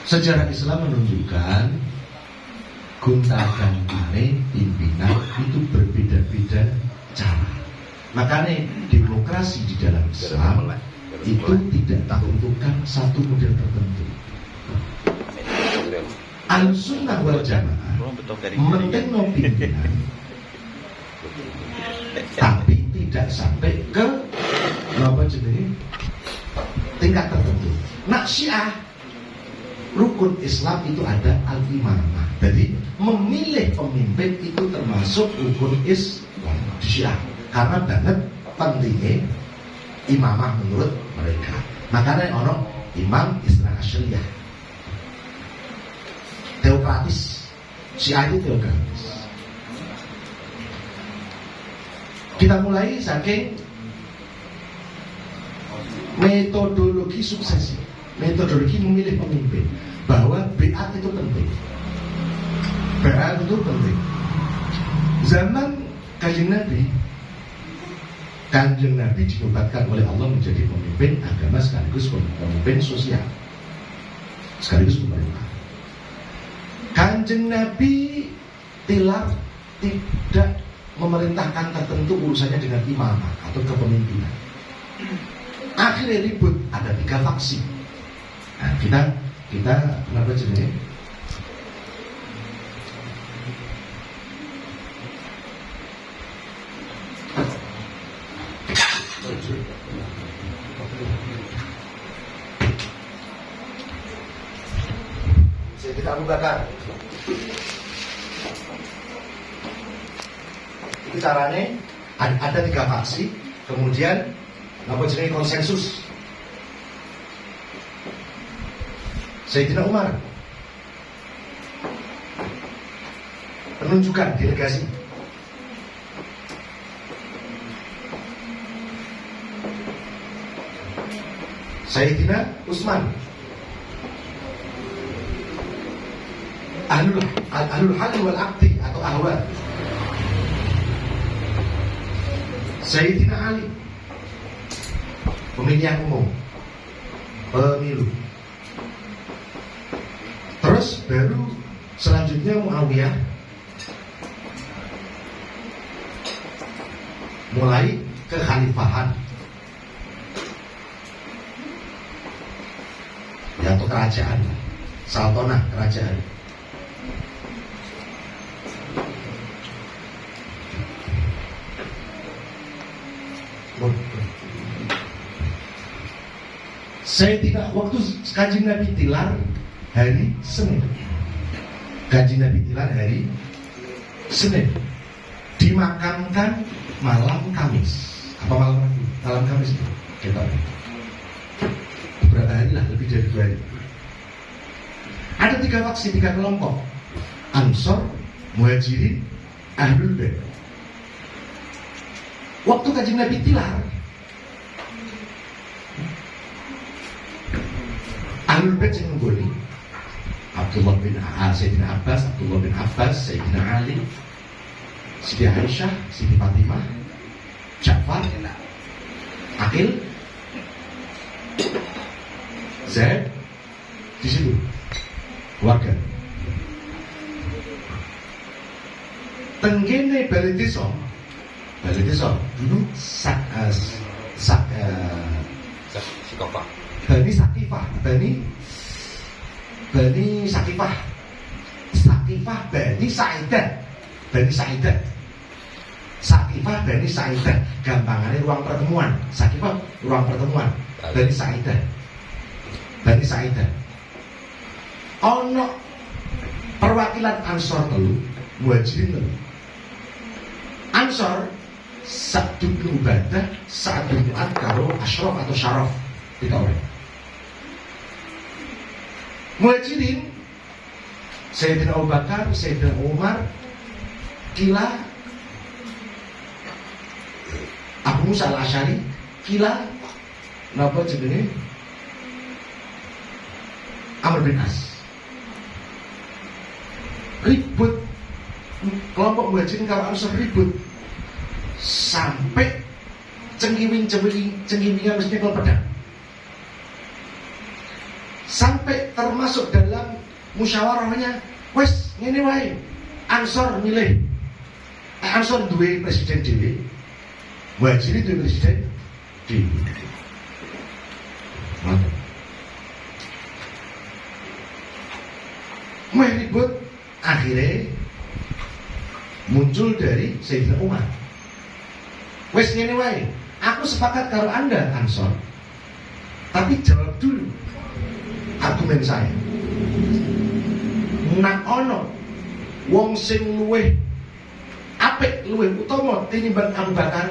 Sejarah Islam menunjukkan gonta-ganti pimpinan itu berbeda-beda cara. Makanya demokrasi di dalam Islam itu tidak tentukan satu model tertentu. Al-Sunnah wal Jamaah mengenal pimpinan, tapi tidak sampai ke tingkat tertentu. Nah, Syiah rukun Islam itu ada al-imamah. Jadi memilih pemimpin itu termasuk rukun Islam di Syiah. Karena banget pentingnya imamah menurut mereka. Makanya orang imam Isna Asyriyah, teokratis. Syiah itu teokratis. Kita mulai saking metodologi suksesi, metodologi memilih pemimpin, bahwa biat itu penting. Biat itu penting. Zaman Kanjeng Nabi dinobatkan oleh Allah menjadi pemimpin agama sekaligus pemimpin sosial, sekaligus pemerintah. Kanjeng Nabi tidak memerintahkan tertentu urusannya dengan imamah atau kepemimpinan. Akhirnya ribut, ada 3 faksi. Nah, kita kenapa jenis? Sayyidina Abu Bakar. Itu caranya ada 3 faksi, kemudian apa jenis konsensus. Sayyidina Umar penunjukan delegasi. Sayyidina Utsman ahlul hal wal aqdi atau ahwal. Sayyidina Ali pemilihan umum, pemilu. Terus baru selanjutnya Muawiyah mulai kekhalifahan ya, atau kerajaan, saltonah, kerajaan. Saya tidak, waktu Kanjeng Nabi tilar hari Senin. Kanjeng Nabi tilar hari Senin, dimakamkan malam Kamis. Apa malam Kamis itu? Kita beberapa hari lah, lebih dari 2 hari. Ada 3 faksi, 3 kelompok: Ansor, Muhajirin, Ahlul Bait. Waktu Kanjeng Nabi tilar, Ahlul Bait yang menggoli Abdullah bin Sayyidina Abbas, Abdullah bin Abbas, Sayyidina Ali, Siti Aisyah, Siti Fatimah, Ja'far, Aqil, Zaid, di situ warga. Tenggene balik desa dulu Sakifah, Bani Sakifah, Bani Sa'idah, gampangannya ruang pertemuan. Sakifah ruang pertemuan, Bani Sa'idah. Ono perwakilan Ansor telu, Muhajirin telu. Ansor Sa'd bin Ubadah, Sa'd bin Mu'adz karo Ashraf atau Syaraf dikawin. Muhajirin Sayyidina Abu Bakar, Sayyidina Umar, kila Abu Musa al-Asy'ari, kila napa jenenge Amr bin As. Ribut kelompok Muhajirin kalau Ansor ribut sampai cengkiwingan mestinya kalau pedang. Sampai termasuk dalam musyawarahnya, wes ngene wae, Ansor milih, Ansor duwe presiden dhewe, Muhajirin duwe presiden dhewe. Meh ribut, akhirnya muncul dari Sayyidina Umar. Wes ngene wae, aku sepakat karo Anda Ansor, tapi jawab dulu argumen saya. Nak ono wong sing luweh apik, luweh utama tinimbang Abu Bakar,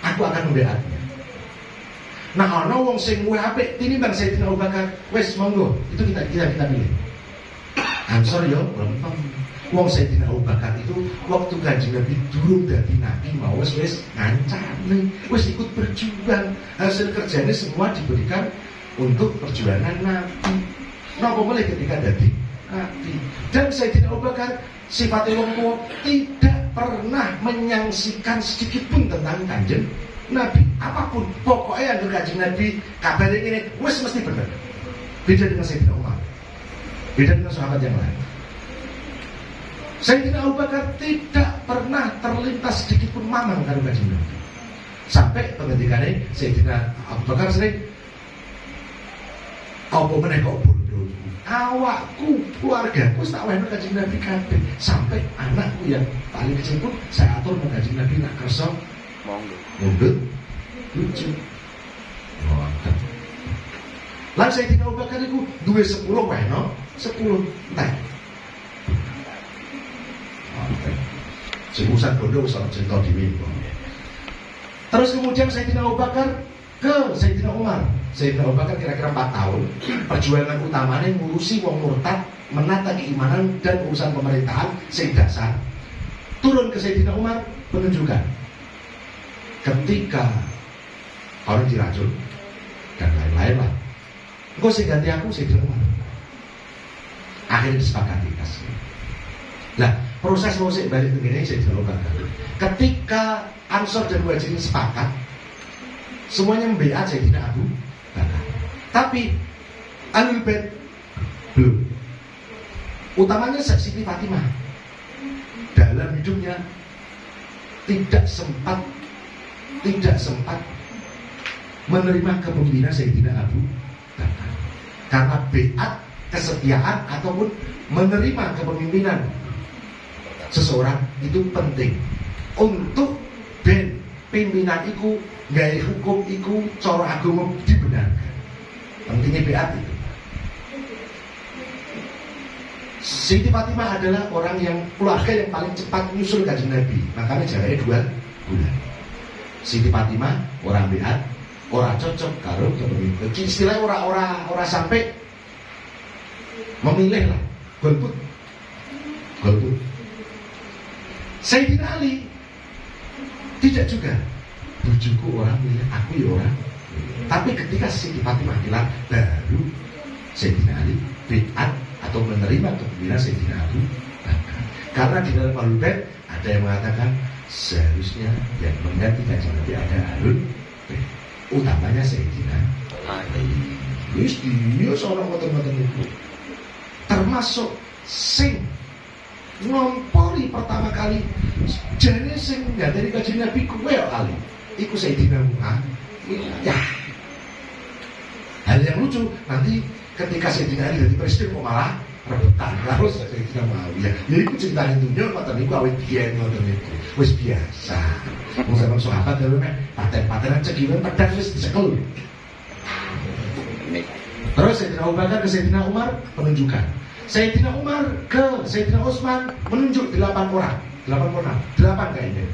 aku akan membeatnya. Nah ono wong sing luweh apik tinimbang Sayyidina Abu Bakar, wes monggo, itu kita pilih. Ansor yo lempeng. Wong Sayyidina Abu Bakar itu waktu Kanjeng Nabi durung dadi nabi mau wis ngancani, wis ikut berjuang. Hasil kerjanya semua diberikan untuk perjuangan Nabi. Napa mulai ketika dadi nabi. Dan Sayyidina Abu Bakar sifatnya wong tua tidak pernah menyangsikan sedikit pun tentang Kanjeng Nabi. Apapun, pokoknya yang Kanjeng Nabi kabarnya ini wis mesti benar. Beda dengan Sayyidina Umar, beda dengan sahabat yang lain. Sayyidina Abu Bakar tidak pernah terlintas sedikit pun mamang karo Kanjeng Nabi. Sampai pengendikannya Sayyidina Abu Bakar sering, apa meneh kok bodoh, awakku, keluargaku tak wehno Kanjeng Nabi kabeh. Sampai anakku yang paling kecil pun saya atur nang Kanjeng Nabi nak kersa monggo lucu. Lan Sayyidina Abu Bakar iku duwe 10 wehno, 10 entek. Sebusan bodoh soal cerita di Terus kemudian Sayyidina Abu Bakar ke Sayyidina Umar. Sayyidina Abu Bakar kira-kira 4 tahun. Perjuangan utamanya ngurusi wong murtad, menata keimanan dan urusan pemerintahan sing dasar. Turun ke Sayyidina Umar menunjukkan ketika orang diracun dan lain-lain lah. Engkau sing ganti aku Sayyidina Umar. Akhirnya disepakati kasih. Nah, proses musik balik begini saya jawab. Ketika Ansor dan Muhajirin sepakat, semuanya membeat Sayyidina Abu Bakar. Tapi Ahlul Bait belum. Utamanya Siti Fatimah dalam hidupnya tidak sempat menerima kepemimpinan Sayyidina Abu Bakar. Karena beat, kesetiaan ataupun menerima kepemimpinan seseorang itu penting untuk ben pimpinan iku gawe hukum iku cara agama dibenarkan. Pentingnya beat itu. Siti Fatimah adalah orang yang keluarga yang paling cepat menyusul Kanjeng Nabi, makanya jaraknya 2 bulan. Siti Fatimah orang beat, orang cocok karo kepemimpinan. Istilahnya orang sampai memilih lah, golput. Sayyidina Ali tidak juga, bujuku orang milih, aku ya orang. Tapi ketika Siti Fatimah bilang, baru Sayyidina Ali bid'at atau menerima kepemimpinan Sayyidina Abu Bakar. Karena di dalam Ahlul Bait ada yang mengatakan seharusnya yang mengganti Kanjeng Nabi ada Ahlul Bait, utamanya Sayyidina Ali. Wis dia seorang ngoten-ngoten itu, termasuk sing ngompori pertama kali jane sing dari Kanjeng Nabi kuwe kali iku Sayyidina Umar. Ya hal yang lucu nanti ketika Sayyidina Ali jadi presiden kok malah rebutan karo Sayyidina Muawiyah. Ya iku ceritane dunya ngoten niku awit biyen ngoten niku wis biasa. Wong sampeyan sahabat dhewe mek paten-patenan cekiwen pedang wis dicekel. Terus Sayyidina Abu Bakar ke Sayyidina Umar penunjukan. Sayyidina Umar ke Sayyidina Utsman menunjuk 8 orang, 8 kayaknya.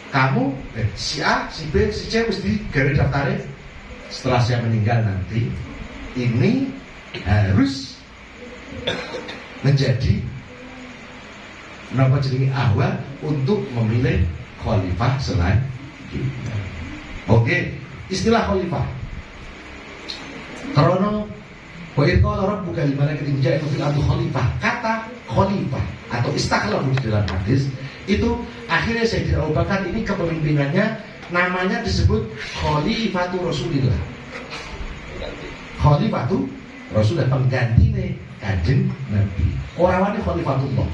Kamu, si A, si B, si C mesti gawe daftarnya. Setelah saya meninggal nanti, ini harus menjadi awal untuk memilih khalifah selanjutnya. Oke, istilah khalifah. Karena Wa'irqa orang bukan dimana ketika itu fil khalifah. Kata khalifah atau istakhlafu di dalam hadis itu akhirnya Sayyidina Abu Bakar ini kepemimpinannya namanya disebut Khalifatu Rasulillah. Khalifatu Rasulullah penggantine Kanjeng Nabi. Ora wani khalifatullah.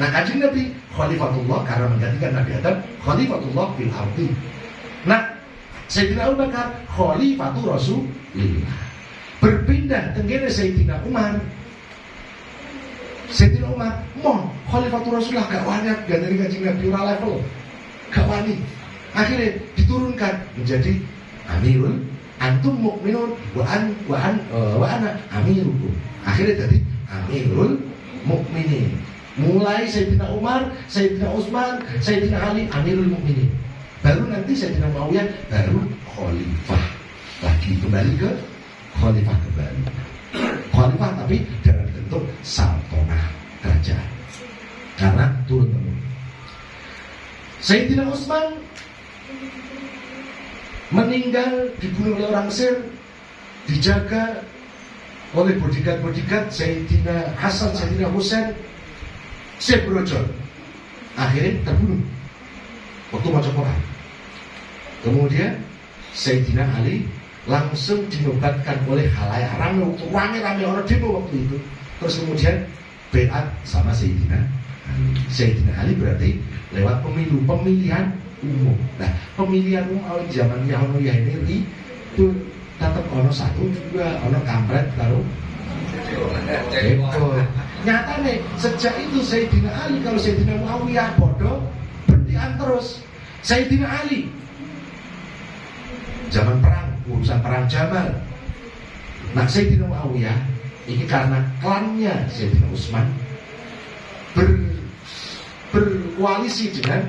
Nah Kanjeng Nabi khalifatullah karena menggantikan Nabi Adam, khalifatullah fil ardi. Nah Sayyidina Abu Bakar khalifatul Rasulillah. Berpindah tenggene Sayyidina Umar. Sayyidina Umar mau khalifatul Rasulullah gak wani ganti Kanjeng Nabi ora level. Gak wani. Akhirnya diturunkan menjadi Amirul Antum Mukminun wa ana Amirukum. Akhirnya jadi Amirul Mukminin. Mulai Sayyidina Umar, Sayyidina Utsman, Sayyidina Ali Amirul Mukminin. Baru nanti Sayyidina Muawiyah baru khalifah. Lagi kembali ke khalifah kembali. Khalifah tapi dalam bentuk saltanah kerajaan. Karena turun-temurun. Sayyidina Utsman meninggal dibunuh oleh orang Mesir, dijaga oleh bodyguard Sayyidina Hasan, Sayyidina Husain, Syekh Brojol. Akhirnya terbunuh waktu maca Quran. Kemudian Sayyidina Ali langsung dinobatkan oleh khalayak rame orang demo waktu itu. Terus kemudian baiat sama Sayyidina Ali. Sayyidina Ali berarti lewat pemilihan umum. Nah, pemilihan umum awal zaman Yahya ini itu tetap ono satu juga ono kampret karo Eko. Nyata nih sejak itu Sayyidina Ali kalau Sayyidina Muawiyah bodoh berhentian terus. Sayyidina Ali zaman perang, urusan perang Jamal. Nah Sayyidina Muawiyah ini karena klannya Sayyidina Utsman berkoalisi dengan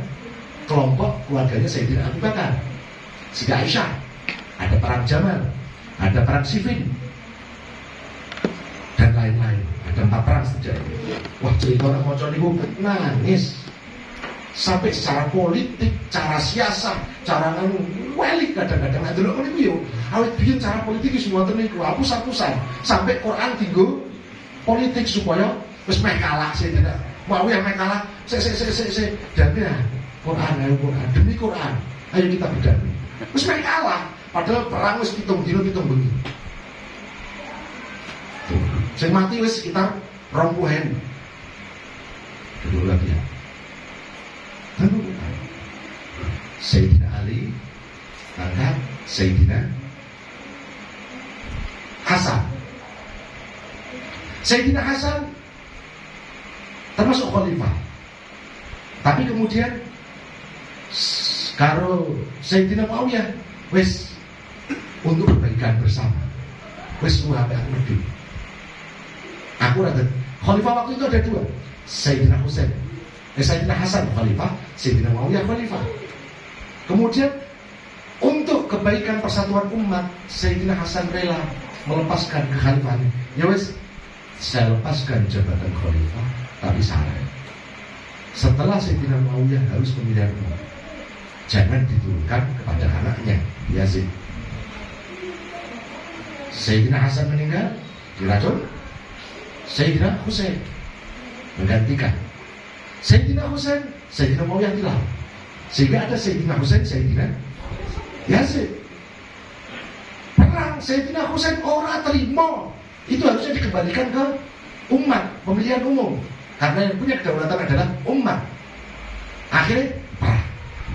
kelompok keluarganya Sayyidina Abu Bakar, Siti Aisyah. Ada perang Jamal, ada perang Siffin, dan lain-lain. Ada 4 perang sejak itu. Wah cerita orang mocon itu nangis. Sampai secara politik, cara siasat, cara nganu welik kadang-kadang ada loh ini yo. Awet bikin cara politik semua teniku hapus-hapusan. Sampai Quran tinggal politik supaya wis meh kalah sih tidak. Mau yang meh kalah, se dan ya Quran ayo Quran demi Quran. Ayo kita berdamai. Wis meh kalah, padahal perang wis pitung dino pitung bengi. Sing mati wis sekitar 20.000. Dulu lagi ya. Sayyidina Ali angkat Sayyidina Hasan. Sayyidina Hasan termasuk khalifah. Tapi kemudian karo Sayyidina Muawiyah wis untuk kebaikan bersama. Wis muhabbah aku. Aku rada khalifah waktu itu ada 2. Sayyidina Husain, Sayyidina Hasan khalifah, Sayyidina Muawiyah khalifah. Kemudian untuk kebaikan persatuan umat, Sayyidina Hasan rela melepaskan kekhalifahan. Ya wes, saya lepaskan jabatan khalifah, tapi saran. Setelah Sayyidina Muawiyah harus pemilihan umum, jangan diturunkan kepada anaknya Yazid. Sayyidina Hasan meninggal diracun, Sayyidina Husain menggantikan. Sayyidina Husain, Sayyidina Muawiyah dilawan. Sehingga ada Sayyidina Husain, Sayyidina Yazid. Perang Sayyidina Husain orang terima. Itu harusnya dikembalikan ke umat, pemilihan umum. Karena yang punya kedaulatan adalah umat. Akhirnya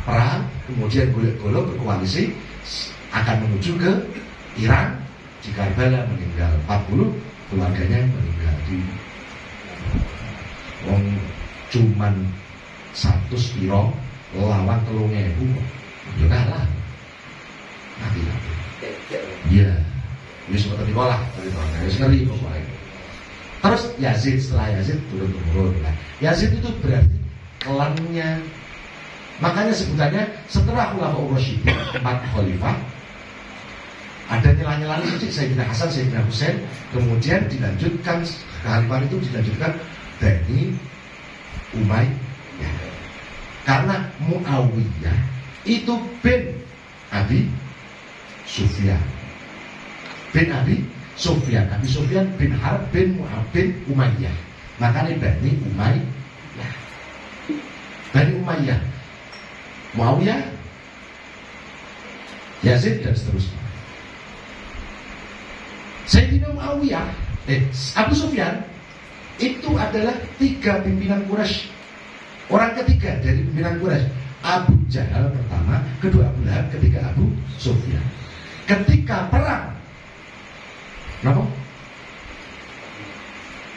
perang, kemudian golek-golek berkoalisi akan menuju ke Iran. Di Karbala meninggal 40, keluarganya meninggal di cuman 100 piro lawan 3.000 ya kalah mati lagi. Iya ini sempat dikolah harus ngeri pokoknya. Terus Yazid, setelah Yazid turun-temurun. Nah, Yazid itu berarti klannya. Makanya sebutannya setelah Khulafaur Rasyidin 4 khalifah ada nyela-nyela sedikit Sayyidina Hasan, Sayyidina Husain. Kemudian dilanjutkan kekhalifahan itu dilanjutkan Bani Umayyah. Karena Muawiyah itu bin Abi Sufyan. Bin Abi Sufyan bin Harb bin Mu'ab bin Umayyah. Makanya Bani Umayyah. Bani Umayyah, Muawiyah, Yazid dan seterusnya. Sayyidina Muawiyah, Abu Sufyan itu adalah 3 pimpinan Quraisy. Orang ketiga dari pimpinan Quraisy, Abu Jahal pertama, kedua Abu Lahab, ketiga Abu Sufyan. Ketika perang,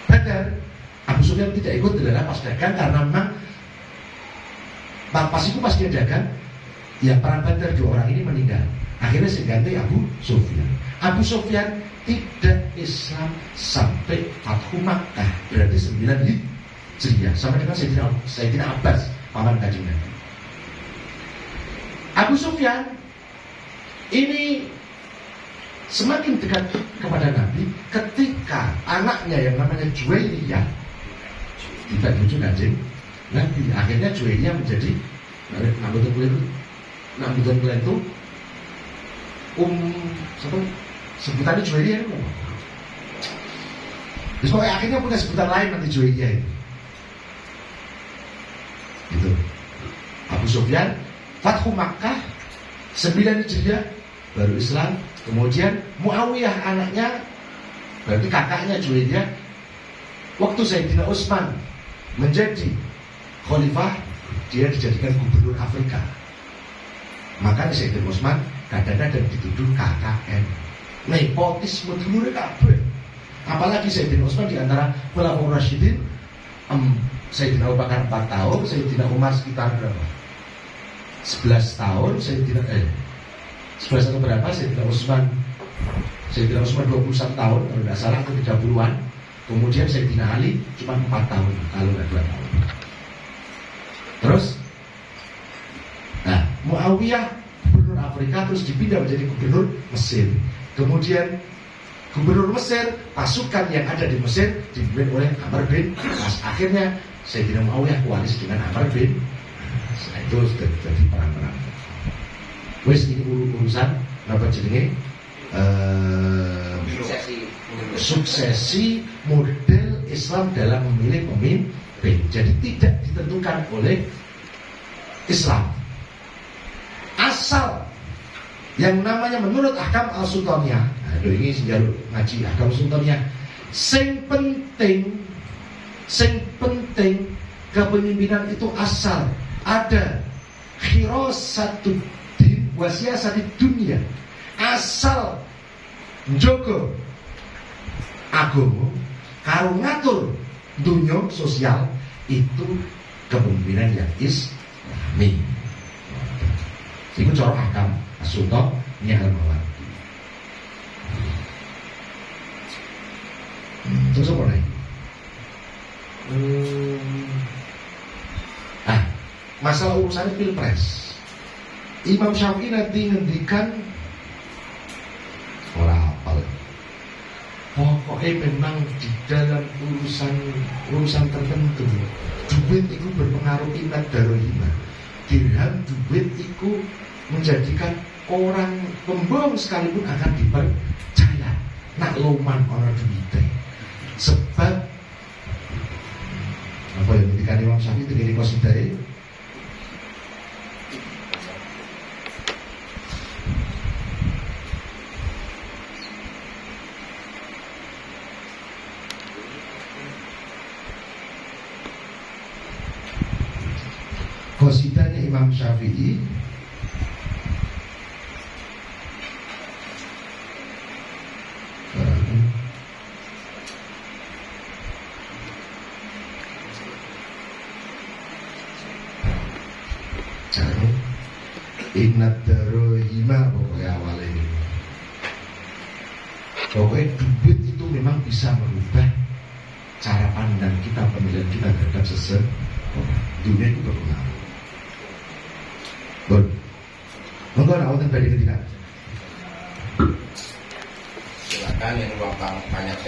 Badar, Abu Sufyan tidak ikut adalah pas dagang karena memang pas dia dagang, ya perang Badar 2 orang ini meninggal. Akhirnya diganti Abu Sufyan. Abu Sufyan tidak Islam sampai Fathu Makkah, berarti 9 Hijriah, sampai dengan Sayyidina Abbas, paman Kanjeng Nabi. Abu Sufyan ini semakin dekat kepada Nabi ketika anaknya yang namanya Juwairiyah tidak lucu Kanjeng Nabi. Akhirnya Juwairiyah menjadi nambutan kulit itu sebutannya Juwairiyah itu. Terus pokoknya akhirnya punya sebutan lain nanti Juwairiyah itu. Gitu. Abu Sufyan Fathu Makkah 9 Hijriah baru Islam. Kemudian Muawiyah anaknya, berarti kakaknya Juwairiyah, waktu Sayyidina Utsman menjadi khalifah, dia dijadikan gubernur Afrika. Makanya Sayyidina Utsman kadang-kadang dituduh KKN, nepotisme dulure kabeh. Apalagi Sayyidina Utsman di antara Khulafaur Rasyidin, Sayyidina Abu Bakar 4 tahun, Sayyidina Umar sekitar berapa? 11 tahun, Sayyidina 11 atau berapa? Sayyidina Utsman 21 tahun, kalau tidak salah ke 30-an. Kemudian Sayyidina Ali cuma 4 tahun, kalau nggak 2 tahun. Terus, nah Muawiyah gubernur Afrika terus dipindah menjadi gubernur Mesir. Kemudian gubernur Mesir, pasukan yang ada di Mesir dipimpin oleh Amr bin As. Akhirnya Sayyidina Muawiyah koalisi dengan Amr bin As. Itu sudah jadi perang-perang. Wes ini urusan apa jenenge suksesi model Islam dalam memilih pemimpin. Jadi tidak ditentukan oleh Islam. Asal yang namanya menurut Ahkam Al-Sultaniyah, nah ini sejarah ngaji Ahkam Sultaniyah, sing penting kepemimpinan itu asal ada khirasatuddin wa siyasatid dunya, asal njogo agama karo ngatur dunia sosial, itu kepemimpinan yang Islami. Itu cara Ahkam As-Sultaniyah Al-Mawardi. Terus apa lagi? Masalah urusan pilpres, Imam Syafi'i nanti ngendikan ora apal. Pokoknya memang di dalam urusan tertentu, duit itu berpengaruh iman darohima. Dirham duit itu menjadikan orang pembohong sekalipun akan dipercaya. Nak loman orang duitnya. Sebab apa yang ngendikan Imam Syafi'i itu gini kosidai. Qasidahnya Imam Syafi'i Inna darohima, pokoknya awal ini. Pokoknya duit itu memang bisa merubah cara pandang kita, penilaian kita terhadap seseorang. Dunia itu berpengaruh. Bon, monggo nak wonten badhe ketika. Silakan yang luang banyak